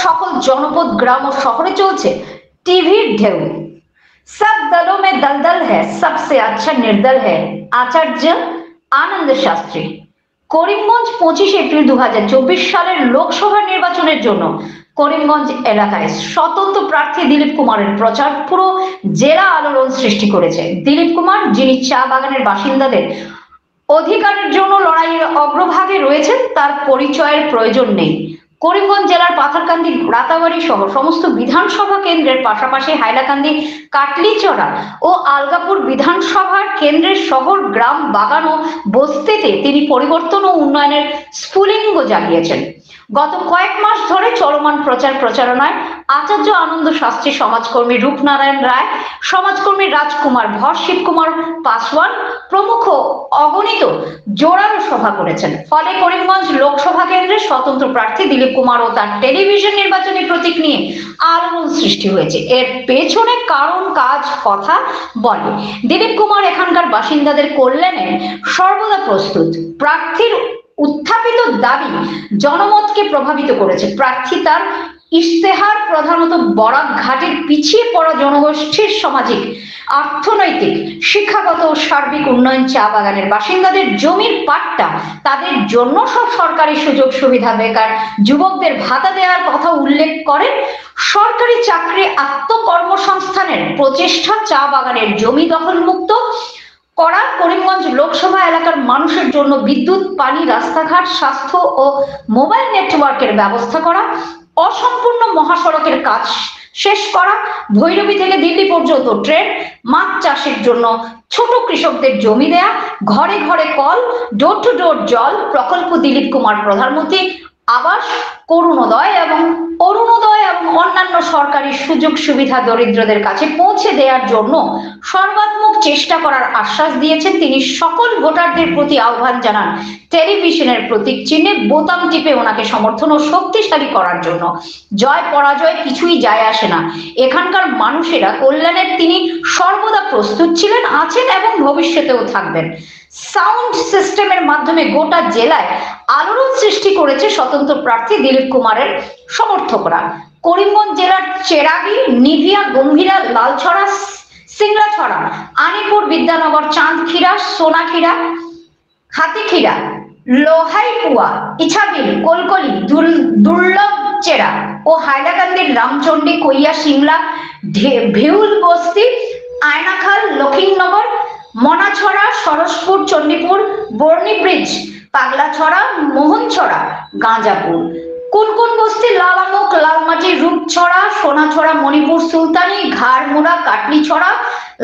সকল জনপদ গ্রাম ও শহরে চলছে টিভির ঢেউ। सब दलों में दलदल है, सबसे अच्छा निर्दल है আচার্য আনন্দ শাস্ত্রী। করিমগঞ্জ 25 এপ্রিল 2024 সালের লোকসভা নির্বাচনের জন্য করিমগঞ্জ এলাকায় স্বতন্ত্র প্রার্থী দিলীপ কুমারের প্রচার পুরো জেলা আলোড়ন সৃষ্টি করেছে। দিলীপ কুমার, যিনি চা বাগানের বাসিন্দাদের অধিকারের জন্য লড়াইয়ের অগ্রভাগে রয়েছেন, তার পরিচয়ের প্রয়োজন নেই। করিমগঞ্জ জেলার পাথারকান্দি, রাতাবাড়ি সহ সমস্ত বিধানসভা কেন্দ্রের পাশাপাশি হাইলাকান্দি, কাটলিচড়া ও আলগাপুর বিধানসভা কেন্দ্রের শহর, গ্রাম, বাগান ও বস্তিতে তিনি পরিবর্তন ও উন্নয়নের স্ফুলিঙ্গ জাগিয়েছেন। গত কয়েক মাস ধরে চলমান প্রচারণায় আচার্য আনন্দ শাস্ত্রী, সমাজকর্মী রূপনারায়ণ রায়, সমাজকর্মী রাজকুমার ভর, শিবকুমার পাসওয়ান প্রমুখ অগণিত জোরালো সভা করেছেন। ফলে করিমগঞ্জ লোকসভা কেন্দ্রের স্বতন্ত্র প্রার্থী দিলীপ কুমার ও তার টেলিভিশন নির্বাচনী প্রতীক নিয়ে আলোড়ন সৃষ্টি হয়েছে। এর পেছনে কারণ, কাজ, কথা বলে। দিলীপ কুমার এখানকার বাসিন্দাদের কল্যাণে সর্বদা প্রস্তুত। প্রার্থীর উত্থাপিত দাবি জনমতকে প্রভাবিত করেছে। প্রার্থী তার ইশতেহার প্রধানত বরাক ঘাটের পিছিয়ে পড়া জনগোষ্ঠীর সামাজিক, অর্থনৈতিক, শিক্ষাগত ও সার্বিক উন্নয়ন, চা বাগানের বাসিন্দাদের জমির পাট্টা, তাদের জন্য সব সরকারি সুযোগ সুবিধা, বেকার যুবকদের ভাতা দেওয়ার কথা উল্লেখ করেন। সরকারি চাকরি, আত্মকর্মসংস্থানের প্রচেষ্টা, চা বাগানের জমি দখল মুক্ত করা, করিমগঞ্জ লোকসভা এলাকার মানুষের জন্য বিদ্যুৎ, পানি, রাস্তাঘাট, স্বাস্থ্য ও মোবাইল নেটওয়ার্কের ব্যবস্থা করা, অসম্পূর্ণ মহাসড়কের কাজ শেষ করা, ভৈরবী থেকে দিল্লি পর্যন্ত ট্রেন, মাছ চাষের জন্য ছোট কৃষকদের জমি দেয়া, ঘরে ঘরে কল, ডোর টু ডোর জল প্রকল্প, দিলীপ কুমার প্রধানমন্ত্রী আবাস, করুণোদয় এবং অরুণোদয় এবং অন্যান্য সরকারি সুযোগ সুবিধা দরিদ্রদের কাছে পৌঁছে দেওয়ার জন্য সর্বাত্মক চেষ্টা করার আশ্বাস দিয়েছেন। তিনি সকল ভোটারদের প্রতি আহ্বান জানান টেলিভিশনের প্রতীক চিহ্নে বোতাম টিপে ওনাকে সমর্থন ও শক্তিশালী করার জন্য। জয় পরাজয় কিছুই যায় আসে না, এখানকার মানুষেরা কল্যাণের তিনি সর্বদা প্রস্তুত ছিলেন, আছেন এবং ভবিষ্যতেও থাকবেন। সাউন্ড সিস্টেমের মাধ্যমে গোটা জেলায় আলোড়ন সৃষ্টি করেছে স্বতন্ত্র প্রার্থী দিলীপ কুমারের সমর্থকরা। করিমগঞ্জ জেলার চেরাগি, নিভিয়া, গম্ভীরা, লালছড়া, সিংড়াছড়া, আনিপুর, বিদ্যানগর, চাঁদখিরা, সোনাখিরা, হাতিখিরা, লোহাইপুয়া, ইছাবিল, কলকলি, দুর্লভচেরা ও হাইলাকান্দির রামচন্ডী, কইয়া, সিংলা, ভেউল বস্তি, আয়নাখাল, লক্ষিণনগর, মনাছড়া, সরসপুর, চণ্ডীপুর, বর্ণি ব্রিজ, পাগলাছড়া, মোহনছড়া, গাঁজাপুর, কুনকুন বস্তি, লালামুখ, লালমাটি, রূপছড়া, সোনাছড়া, মণিপুর, সুলতানি, ঘাড়মুড়া, কাটলিছড়া,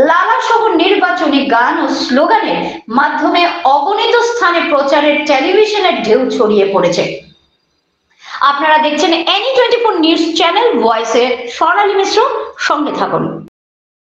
লালা সহ নির্বাচনী গান ও স্লোগানের মাধ্যমে অগণিত স্থানে প্রচারের টেলিভিশনের ঢেউ ছড়িয়ে পড়েছে। আপনারা দেখছেন NE24 নিউজ চ্যানেল, ভয়েসে স্বর্ণালী মিশ্র, সঙ্গে থাকুন।